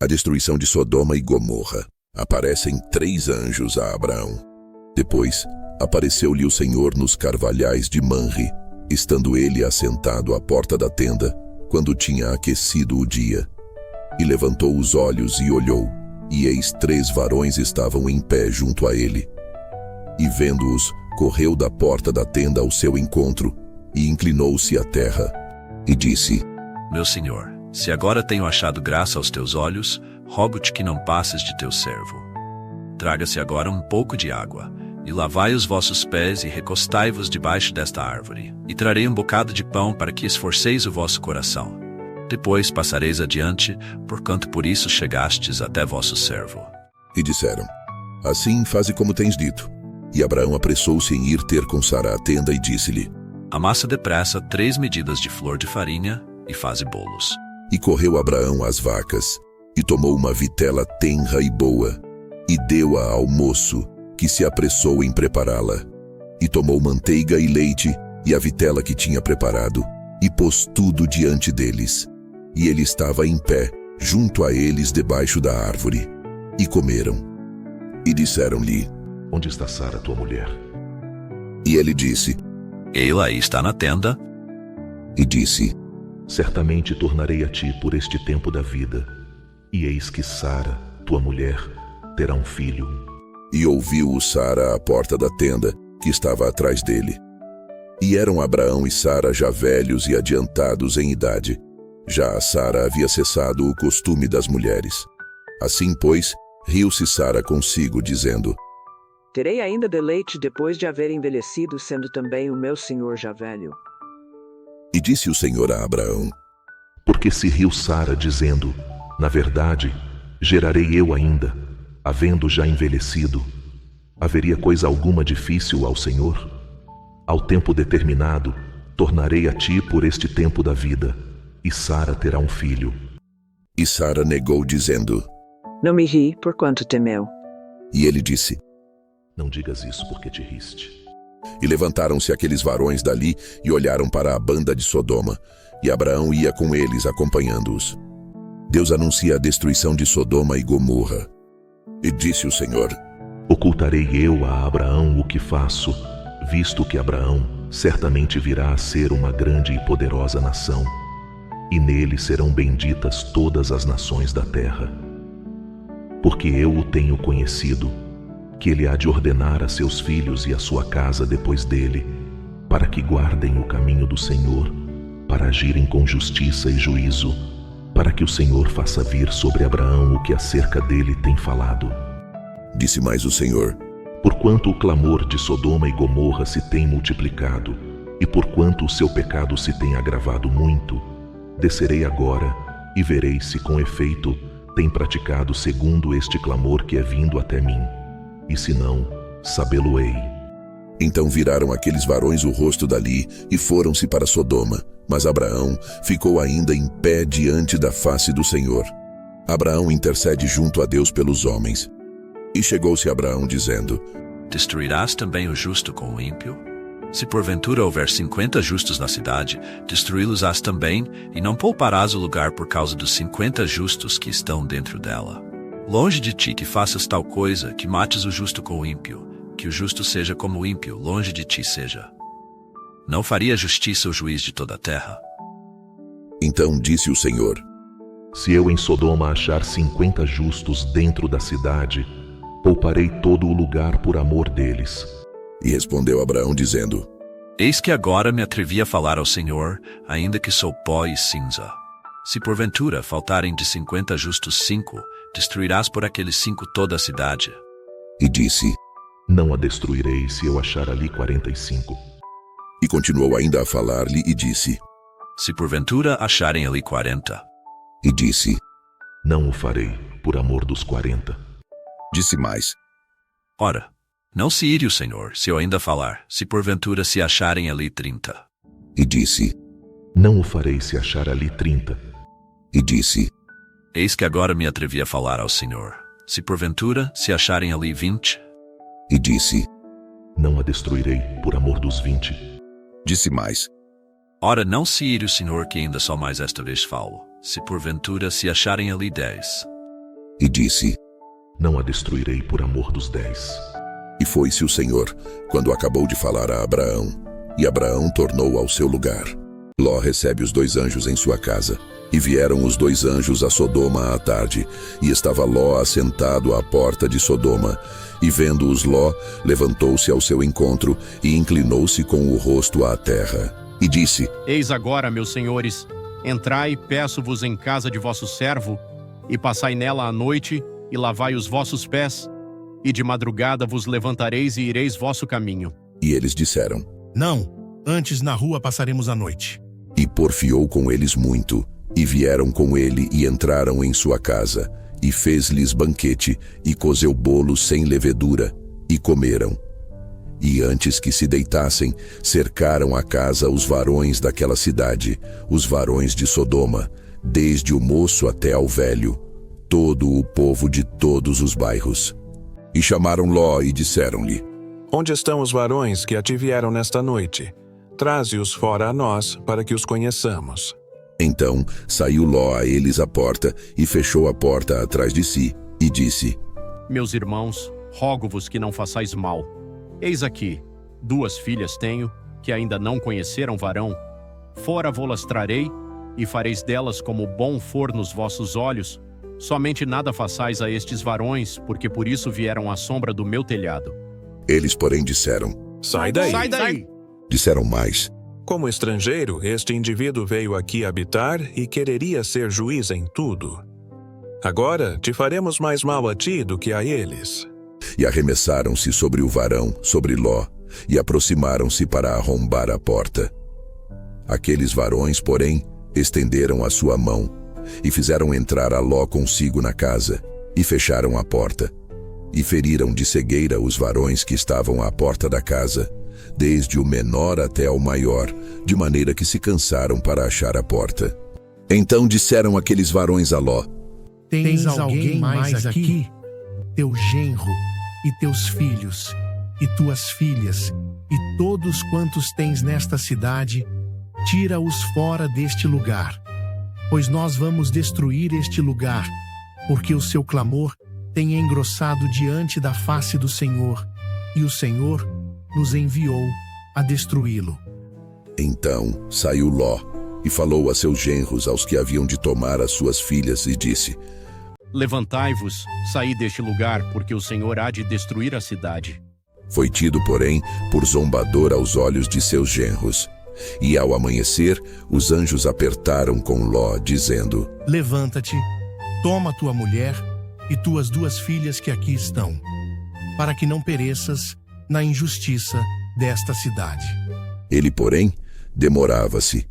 A destruição de Sodoma e Gomorra. Aparecem 3 anjos a Abraão. Depois, apareceu-lhe o Senhor nos carvalhais de Manre, estando ele assentado à porta da tenda, quando tinha aquecido o dia. E levantou os olhos e olhou, e eis 3 varões estavam em pé junto a ele. E vendo-os, correu da porta da tenda ao seu encontro, e inclinou-se à terra, e disse: Meu senhor, se agora tenho achado graça aos teus olhos, rogo-te que não passes de teu servo. Traga-se agora um pouco de água, e lavai os vossos pés e recostai-vos debaixo desta árvore, e trarei um bocado de pão para que esforceis o vosso coração. Depois passareis adiante, porquanto por isso chegastes até vosso servo. E disseram: Assim faze como tens dito. E Abraão apressou-se em ir ter com Sara à tenda e disse-lhe: Amassa depressa 3 medidas de flor de farinha e faze bolos. E correu Abraão às vacas, e tomou uma vitela tenra e boa, e deu-a ao moço, que se apressou em prepará-la. E tomou manteiga e leite, e a vitela que tinha preparado, e pôs tudo diante deles. E ele estava em pé, junto a eles debaixo da árvore. E comeram. E disseram-lhe: Onde está Sara, tua mulher? E ele disse: Ela aí está na tenda. E disse: Certamente tornarei a ti por este tempo da vida, e eis que Sara, tua mulher, terá um filho. E ouviu-o Sara à porta da tenda, que estava atrás dele. E eram Abraão e Sara já velhos e adiantados em idade. Já a Sara havia cessado o costume das mulheres. Assim, pois, riu-se Sara consigo, dizendo: Terei ainda deleite depois de haver envelhecido, sendo também o meu senhor já velho. E disse o Senhor a Abraão: Porque se riu Sara, dizendo: Na verdade, gerarei eu ainda, havendo já envelhecido. Haveria coisa alguma difícil ao Senhor? Ao tempo determinado, tornarei a ti por este tempo da vida, e Sara terá um filho. E Sara negou, dizendo: Não me ri, porquanto temeu. E ele disse: Não digas isso, porque te riste. E levantaram-se aqueles varões dali e olharam para a banda de Sodoma, e Abraão ia com eles, acompanhando-os. Deus anuncia a destruição de Sodoma e Gomorra. E disse o Senhor: Ocultarei eu a Abraão o que faço, visto que Abraão certamente virá a ser uma grande e poderosa nação, e nele serão benditas todas as nações da terra. Porque eu o tenho conhecido, que ele há de ordenar a seus filhos e a sua casa depois dele, para que guardem o caminho do Senhor, para agirem com justiça e juízo, para que o Senhor faça vir sobre Abraão o que acerca dele tem falado. Disse mais o Senhor: Porquanto o clamor de Sodoma e Gomorra se tem multiplicado, e porquanto o seu pecado se tem agravado muito, descerei agora e verei se com efeito tem praticado segundo este clamor que é vindo até mim. E se não, sabê-lo-ei. Então viraram aqueles varões o rosto dali e foram-se para Sodoma, mas Abraão ficou ainda em pé diante da face do Senhor. Abraão intercede junto a Deus pelos homens. E chegou-se Abraão dizendo: Destruirás também o justo com o ímpio? Se porventura houver 50 justos na cidade, destruí-los-ás também, e não pouparás o lugar por causa dos 50 justos que estão dentro dela. Longe de ti que faças tal coisa, que mates o justo com o ímpio, que o justo seja como o ímpio, longe de ti seja. Não faria justiça o juiz de toda a terra? Então disse o Senhor: Se eu em Sodoma achar 50 justos dentro da cidade, pouparei todo o lugar por amor deles. E respondeu Abraão dizendo: Eis que agora me atrevi a falar ao Senhor, ainda que sou pó e cinza. Se porventura faltarem de 50 justos 5, destruirás por aqueles 5 toda a cidade. E disse: Não a destruirei se eu achar ali 45. E continuou ainda a falar-lhe e disse: Se porventura acharem ali 40. E disse: Não o farei, por amor dos 40. Disse mais: Ora, não se ire o Senhor, se eu ainda falar, se porventura se acharem ali 30. E disse: Não o farei se achar ali 30. E disse: Eis que agora me atrevi a falar ao Senhor, se porventura se acharem ali 20. E disse: Não a destruirei, por amor dos 20. Disse mais: Ora, não se ire o Senhor, que ainda só mais esta vez falo, se porventura se acharem ali 10. e disse: Não a destruirei por amor dos 10. E foi-se o Senhor, quando acabou de falar a Abraão, e Abraão tornou ao seu lugar. Ló recebe os 2 anjos em sua casa. E vieram os 2 anjos a Sodoma à tarde, e estava Ló assentado à porta de Sodoma. E vendo-os Ló, levantou-se ao seu encontro, e inclinou-se com o rosto à terra. E disse: Eis agora, meus senhores, entrai, peço-vos em casa de vosso servo, e passai nela a noite, e lavai os vossos pés, e de madrugada vos levantareis e ireis vosso caminho. E eles disseram: Não, antes na rua passaremos a noite. E porfiou com eles muito. E vieram com ele e entraram em sua casa, e fez-lhes banquete, e cozeu bolos sem levedura, e comeram. E antes que se deitassem, cercaram a casa os varões daquela cidade, os varões de Sodoma, desde o moço até ao velho, todo o povo de todos os bairros. E chamaram Ló e disseram-lhe: Onde estão os varões que a te vieram nesta noite? Traze-os fora a nós, para que os conheçamos. Então saiu Ló a eles à porta, e fechou a porta atrás de si, e disse: Meus irmãos, rogo-vos que não façais mal. Eis aqui, 2 filhas tenho, que ainda não conheceram varão. Fora vô-las trarei, e fareis delas como bom for nos vossos olhos. Somente nada façais a estes varões, porque por isso vieram à sombra do meu telhado. Eles, porém, disseram: Sai daí! Sai daí! Disseram mais: Como estrangeiro, este indivíduo veio aqui habitar e quereria ser juiz em tudo. Agora te faremos mais mal a ti do que a eles. E arremessaram-se sobre o varão, sobre Ló, e aproximaram-se para arrombar a porta. Aqueles varões, porém, estenderam a sua mão, e fizeram entrar a Ló consigo na casa, e fecharam a porta. E feriram de cegueira os varões que estavam à porta da casa, desde o menor até ao maior, de maneira que se cansaram para achar a porta. Então disseram aqueles varões a Ló: Tens alguém mais aqui? Teu genro, e teus filhos, e tuas filhas, e todos quantos tens nesta cidade, tira-os fora deste lugar. Pois nós vamos destruir este lugar, porque o seu clamor tem engrossado diante da face do Senhor, e o Senhor nos enviou a destruí-lo. Então saiu Ló, e falou a seus genros, aos que haviam de tomar as suas filhas, e disse: Levantai-vos, saí deste lugar, porque o Senhor há de destruir a cidade. Foi tido, porém, por zombador aos olhos de seus genros. E ao amanhecer, os anjos apertaram com Ló, dizendo: Levanta-te, toma tua mulher e tuas 2 filhas que aqui estão, para que não pereças na injustiça desta cidade. Ele, porém, demorava-se.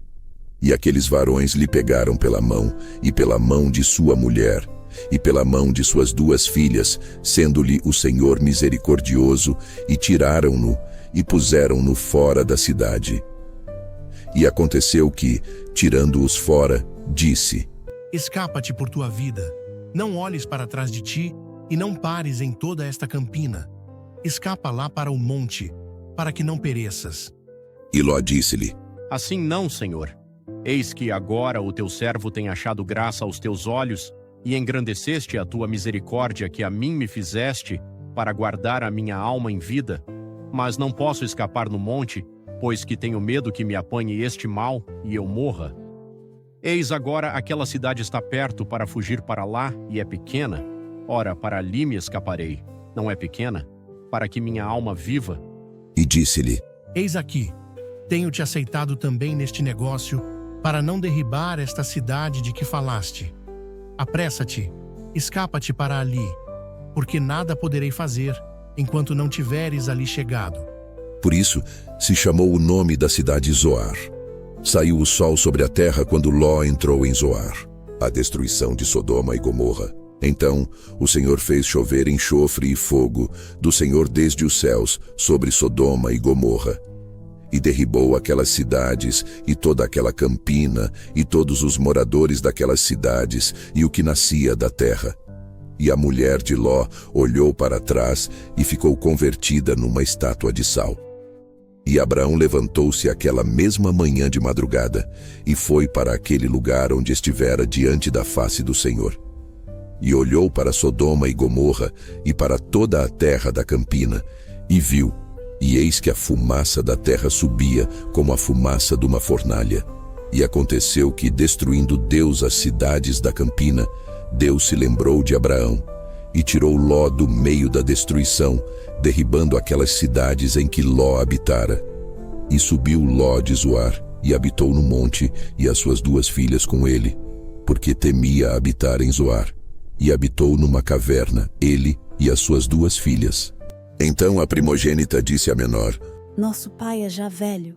E aqueles varões lhe pegaram pela mão, e pela mão de sua mulher, e pela mão de suas 2 filhas, sendo-lhe o Senhor misericordioso, e tiraram-no, e puseram-no fora da cidade. E aconteceu que, tirando-os fora, disse: Escapa-te por tua vida, não olhes para trás de ti, e não pares em toda esta campina. Escapa lá para o monte, para que não pereças. E Ló disse-lhe: Assim não, Senhor. Eis que agora o teu servo tem achado graça aos teus olhos, e engrandeceste a tua misericórdia que a mim me fizeste, para guardar a minha alma em vida. Mas não posso escapar no monte, pois que tenho medo que me apanhe este mal, e eu morra. Eis agora aquela cidade está perto para fugir para lá, e é pequena. Ora, para ali me escaparei. Não é pequena? Para que minha alma viva. E disse-lhe: Eis aqui, tenho-te aceitado também neste negócio, para não derribar esta cidade de que falaste. Apressa-te, escapa-te para ali, porque nada poderei fazer, enquanto não tiveres ali chegado. Por isso se chamou o nome da cidade Zoar. Saiu o sol sobre a terra quando Ló entrou em Zoar, a destruição de Sodoma e Gomorra. Então o Senhor fez chover enxofre e fogo do Senhor desde os céus sobre Sodoma e Gomorra, e derribou aquelas cidades e toda aquela campina e todos os moradores daquelas cidades e o que nascia da terra. E a mulher de Ló olhou para trás e ficou convertida numa estátua de sal. E Abraão levantou-se aquela mesma manhã de madrugada e foi para aquele lugar onde estivera diante da face do Senhor. e olhou para Sodoma e Gomorra e para toda a terra da campina, e viu, e eis que a fumaça da terra subia como a fumaça de uma fornalha. E aconteceu que, destruindo Deus as cidades da campina, Deus se lembrou de Abraão, e tirou Ló do meio da destruição, derribando aquelas cidades em que Ló habitara. E subiu Ló de Zoar, e habitou no monte, e as suas 2 filhas com ele, porque temia habitar em Zoar. E habitou numa caverna, ele e as suas 2 filhas. Então a primogênita disse à menor: Nosso pai é já velho,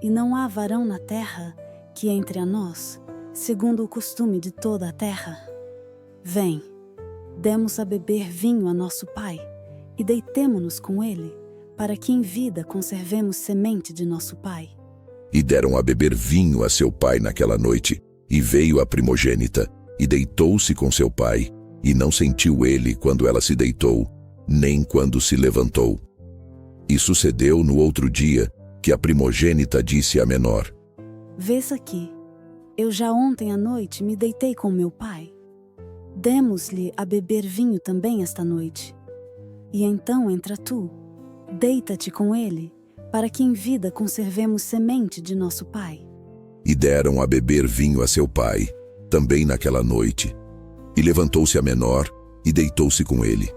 e não há varão na terra que entre a nós, segundo o costume de toda a terra. Vem, demos a beber vinho a nosso pai, e deitemo-nos com ele, para que em vida conservemos semente de nosso pai. E deram a beber vinho a seu pai naquela noite, e veio a primogênita, e deitou-se com seu pai, e não sentiu ele quando ela se deitou, nem quando se levantou. E sucedeu no outro dia, que a primogênita disse à menor: Vês aqui, eu já ontem à noite me deitei com meu pai. Demos-lhe a beber vinho também esta noite. E então entra tu, deita-te com ele, para que em vida conservemos semente de nosso pai. E deram a beber vinho a seu pai, também naquela noite. E levantou-se a menor, e deitou-se com ele.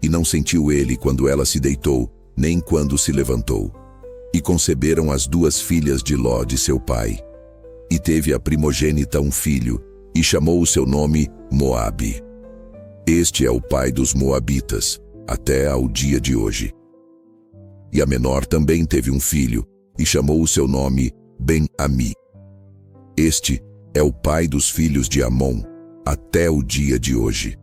E não sentiu ele quando ela se deitou, nem quando se levantou. E conceberam as 2 filhas de Ló de seu pai. E teve a primogênita um filho, e chamou o seu nome Moabe. Este é o pai dos moabitas, até ao dia de hoje. E a menor também teve um filho, e chamou o seu nome Ben-Ami. Este é o pai dos filhos de Amon, até o dia de hoje.